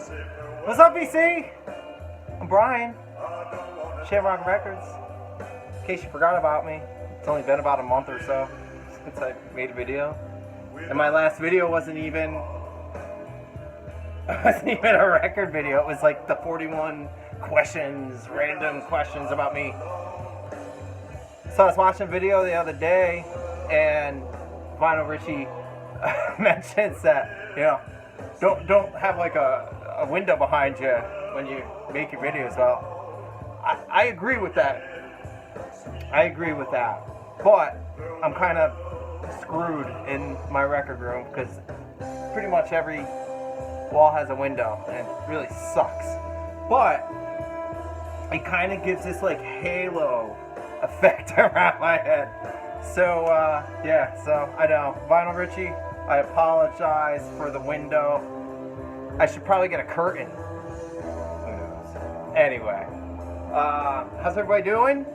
What's up, BC? I'm Brian. Shamrock'n Records. In case you forgot about me, it's only been about a month or so since I made a video. And my last video wasn't even a record video. It was like the 41 questions, random questions about me. So I was watching a video the other day, and Vinyl Richie mentions that, you know, don't have like a window behind you when you make your videos. Well, I agree with that. But I'm kind of screwed in my record room because pretty much every wall has a window, and it really sucks. But it kind of gives this like halo effect around my head. So yeah, so I know, Vinyl Richie, I apologize for the window. I should probably get a curtain. Who knows? Anyway, how's everybody doing?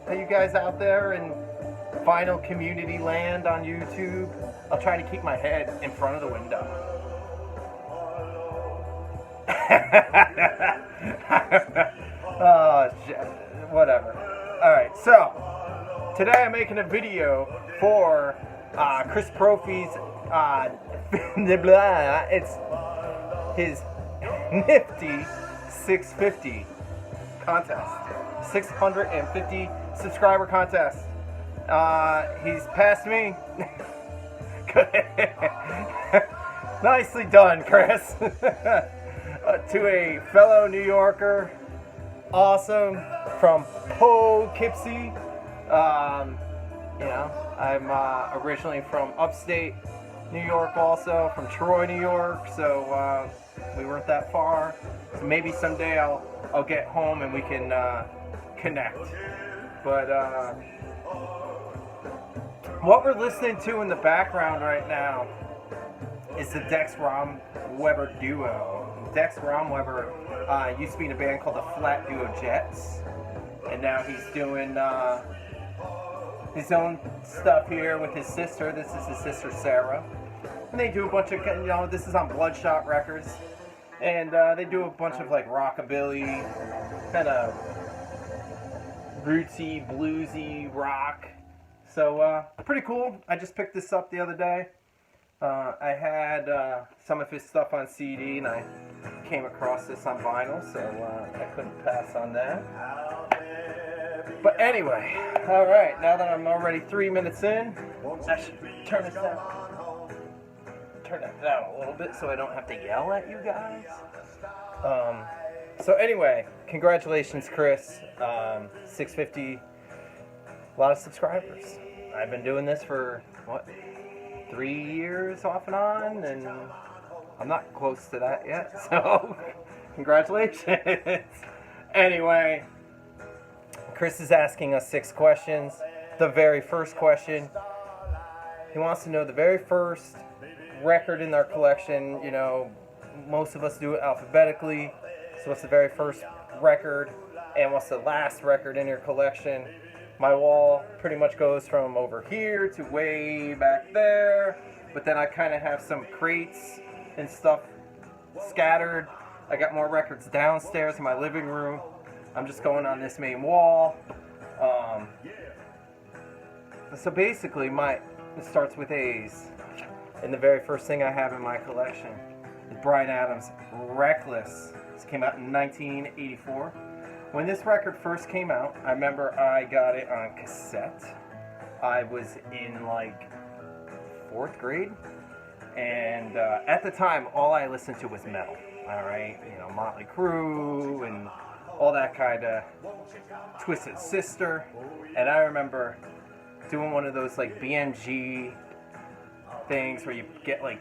Are you guys out there in vinyl community land on YouTube? I'll try to keep my head in front of the window. Oh, whatever. Alright, so today I'm making a video for Chris Propfe's it's his Nifty 650 contest. 650 subscriber contest. He's passed me. Nicely done, Chris. To a fellow New Yorker. Awesome. From Poughkeepsie. You know, I'm originally from upstate New York, also from Troy, New York. So we weren't that far. So maybe someday I'll get home and we can connect. But what we're listening to in the background right now is the Dex Romweber duo. Dex Romweber used to be in a band called the Flat Duo Jets, and now he's doing his own stuff here with his sister. This is his sister Sarah, and they do a bunch of, you know, this is on Bloodshot Records, and they do a bunch of like rockabilly, kind of rootsy, bluesy rock. So pretty cool. I just picked this up the other day. I had some of his stuff on CD, and I came across this on vinyl, so I couldn't pass on that. But anyway, alright, now that I'm already 3 minutes in, I should turn that down a little bit so I don't have to yell at you guys. So anyway, congratulations, Chris. 650, a lot of subscribers. I've been doing this for, what, 3 years off and on, and I'm not close to that yet, so congratulations. Anyway, Chris is asking us 6 questions. The very first question, he wants to know the very first record in our collection. You know, most of us do it alphabetically, so what's the very first record, and what's the last record in your collection? My wall pretty much goes from over here to way back there, but then I kind of have some crates and stuff scattered. I got more records downstairs in my living room. I'm just going on this main wall. So basically, it starts with A's, and the very first thing I have in my collection is Bryan Adams' Reckless. This came out in 1984. When this record first came out, I remember I got it on cassette. I was in like 4th grade, and at the time, all I listened to was metal. All right, you know, Motley Crue and all that kind of, Twisted Sister. And I remember doing one of those like BMG things where you get like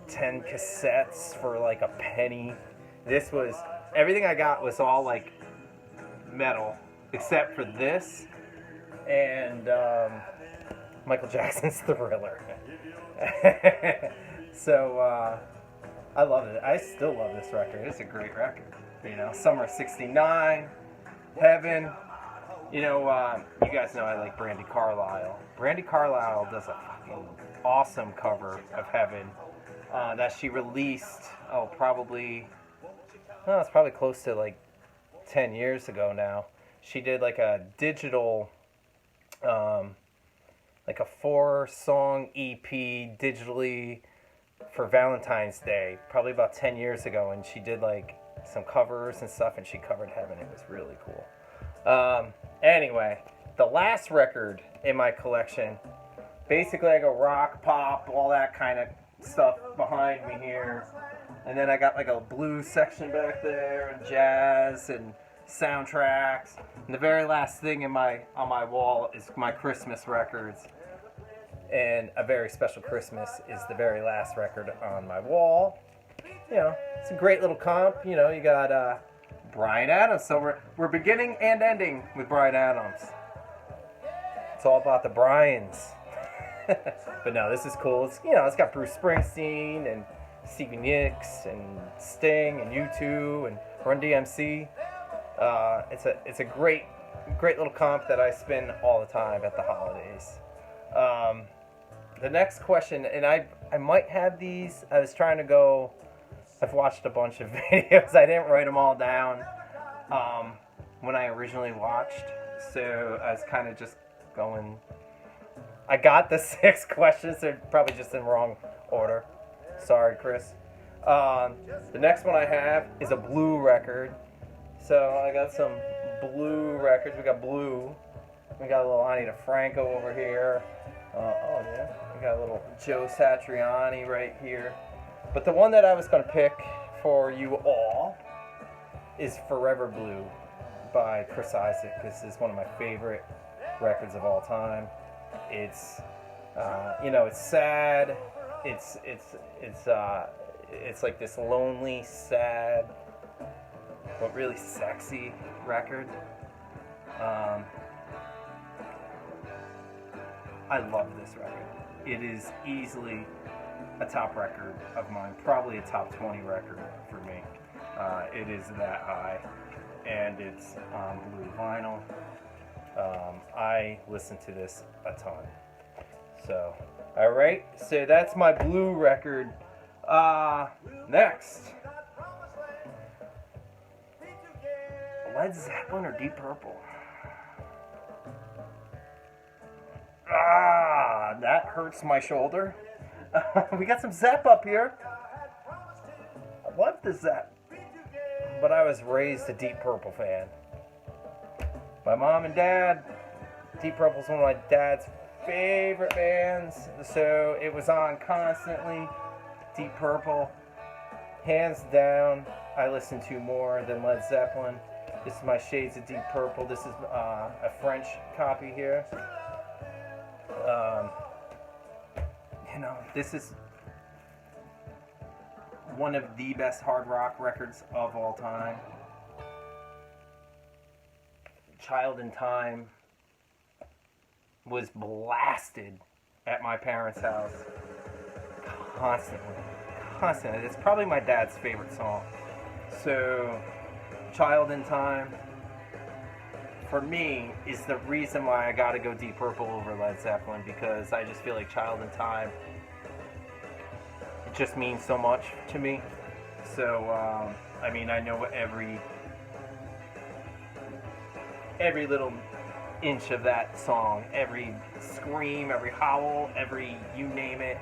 10 cassettes for like a penny. This was, everything I got was all like metal, except for this and Michael Jackson's Thriller. So I love it. I still love this record. It's a great record. You know, Summer of '69, Heaven. You know, you guys know I like Brandi Carlile. Brandi Carlile does a fucking awesome cover of Heaven that she released, probably oh, it's probably close to like 10 years ago now. She did like a digital, like a 4-song EP digitally for Valentine's Day, probably about 10 years ago, and she did like some covers and stuff, and she covered Heaven. It was really cool. Anyway, the last record in my collection, basically I go rock, pop, all that kind of stuff behind me here, and then I got like a blues section back there, and jazz and soundtracks, and the very last thing on my wall is my Christmas records. And A Very Special Christmas is the very last record on my wall. You know, it's a great little comp. You know, you got Bryan Adams. So we're beginning and ending with Bryan Adams. It's all about the Bryans. But no, this is cool. It's, you know, it's got Bruce Springsteen and Stevie Nicks and Sting and U2 and Run DMC. It's a great little comp that I spin all the time at the holidays. The next question, and I might have these. I was trying to go. I've watched a bunch of videos. I didn't write them all down when I originally watched, so I was kind of just going. I got the 6 questions. They're probably just in wrong order. Sorry, Chris. The next one I have is a blue record. So I got some blue records. We got Blue. We got a little Ani DeFranco over here. Oh yeah. We got a little Joe Satriani right here. But the one that I was going to pick for you all is Forever Blue by Chris Isaak. This is one of my favorite records of all time. It's, you know, it's sad. It's like this lonely, sad, but really sexy record. I love this record. It is easily a top record of mine, probably a top 20 record for me. It is that high, and it's on blue vinyl. I listen to this a ton. So, alright, so that's my blue record. Next. Led Zeppelin or Deep Purple? That hurts my shoulder. We got some Zepp up here. I love the Zepp. But I was raised a Deep Purple fan. My mom and dad, Deep Purple's one of my dad's favorite bands. So it was on constantly. Deep Purple. Hands down, I listen to more than Led Zeppelin. This is my Shades of Deep Purple. This is a French copy here. You know, this is one of the best hard rock records of all time. Child in Time was blasted at my parents' house constantly. It's probably my dad's favorite song. So, Child in Time, for me, is the reason why I gotta go Deep Purple over Led Zeppelin, because I just feel like Child in Time, it just means so much to me. So, I mean, I know every little inch of that song, every scream, every howl, every you name it.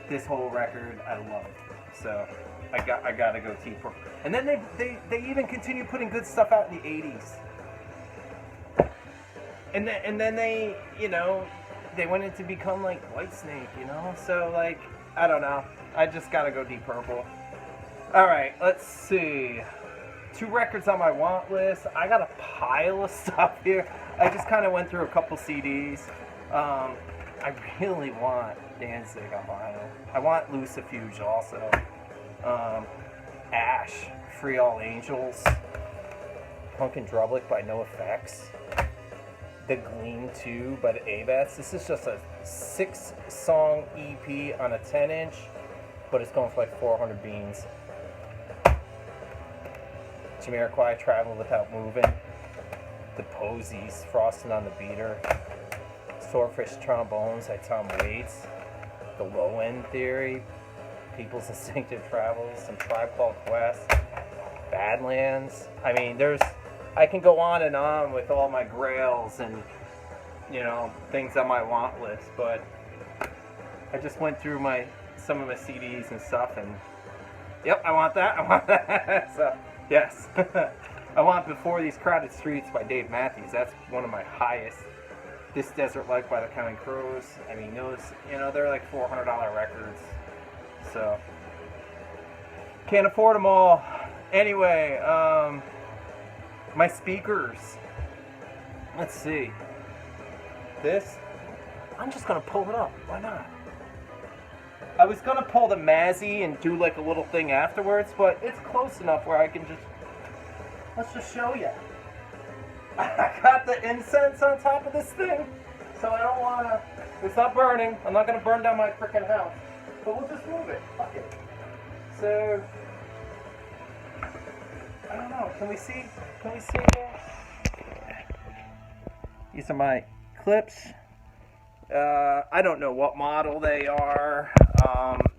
This whole record, I love. So, I gotta go Deep Purple. And then they even continue putting good stuff out in the 80s. And then they, you know, they went into become like Whitesnake, you know? So, like, I don't know. I just gotta go Deep Purple. Alright, let's see. 2 records on my want list. I got a pile of stuff here. I just kind of went through a couple CDs. I really want Danzig on vinyl. I want Lucifuge also. Ash, Free All Angels. Punk and Drublic by NoFX. The Gleam 2 by the Abats. This is just a 6-song EP on a 10-inch, but it's going for like 400 beans. Jamiroquai, Travel Without Moving. The Posies, Frosting on the Beater. Swordfish Trombones by Tom Waits. The Low End Theory. People's Instinctive Travels. Some Tribe Called Quest. Badlands. I mean, I can go on and on with all my grails and, things on my want list, but I just went through some of my CDs and stuff, and yep, I want that. So, yes. I want Before These Crowded Streets by Dave Matthews. That's one of my highest. This Desert Life by the Counting Crows. I mean, those, they're like $400 records. So, can't afford them all. Anyway, my speakers. Let's see. This, I'm just going to pull it up. Why not? I was going to pull the Mazzy and do like a little thing afterwards, but it's close enough where I can let's just show you. I got the incense on top of this thing, so I don't want to, it's not burning. I'm not going to burn down my freaking house, but we'll just move it. Fuck it. So, I don't know. Can we see here? These are my clips. I don't know what model they are.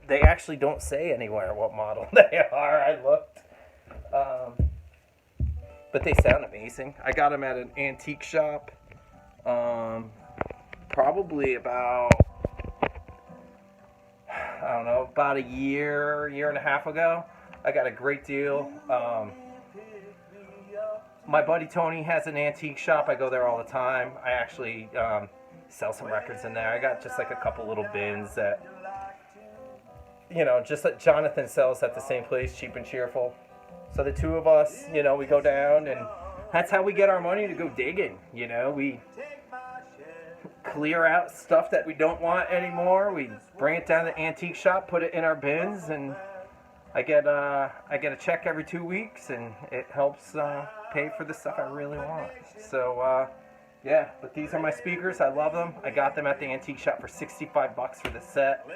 They actually don't say anywhere what model they are. I looked. But they sound amazing. I got them at an antique shop. Probably about, I don't know, about a year and a half ago. I got a great deal. My buddy Tony has an antique shop. I go there all the time. I actually sell some records in there. I got just like a couple little bins that, just like Jonathan sells at the same place, Cheap and Cheerful. So the two of us, we go down, and that's how we get our money to go digging. We clear out stuff that we don't want anymore. We bring it down to the antique shop, put it in our bins, and I get a check every 2 weeks, and it helps pay for the stuff I really want. So yeah, but these are my speakers. I love them. I got them at the antique shop for $65 for the set,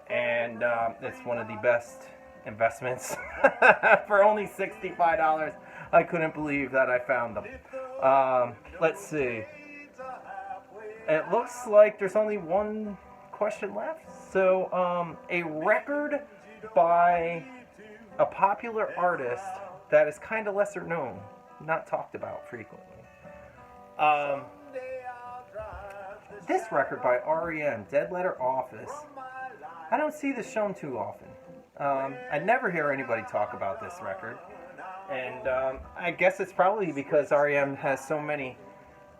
and it's one of the best investments for only $65. I couldn't believe that I found them. Let's see. It looks like there's only one question left. So, a record by a popular artist that is kind of lesser known, not talked about frequently. This record by REM, Dead Letter Office. I don't see this shown too often. I never hear anybody talk about this record, and I guess it's probably because REM has so many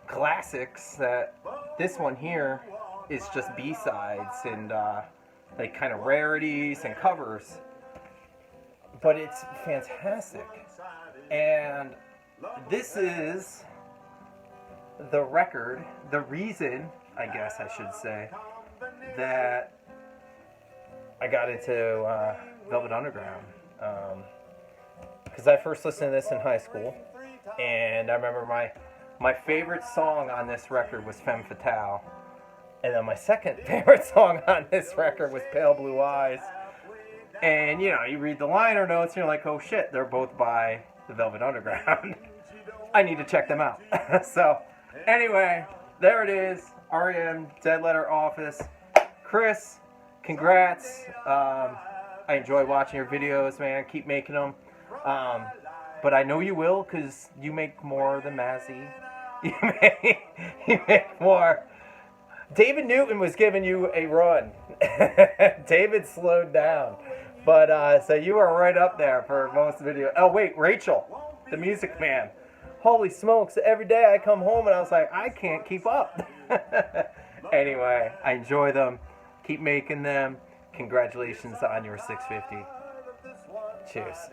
classics that this one here is just B-sides and like kind of rarities and covers, but it's fantastic. And this is the record, the reason, I guess I should say, that I got into Velvet Underground, because I first listened to this in high school, and I remember my favorite song on this record was Femme Fatale, and then my second favorite song on this record was Pale Blue Eyes. And you read the liner notes and you're like, oh shit, they're both by the Velvet Underground. I need to check them out. So anyway, there it is, REM, Dead Letter Office. Chris, congrats. I enjoy watching your videos, man. Keep making them. But I know you will, because you make more than Mazzy. You make more. David Newton was giving you a run. David slowed down. But, so you are right up there for most videos. Oh, wait, Rachel, the Music Man. Holy smokes, every day I come home and I was like, I can't keep up. Anyway, I enjoy them. Keep making them. Congratulations on your 650. Cheers.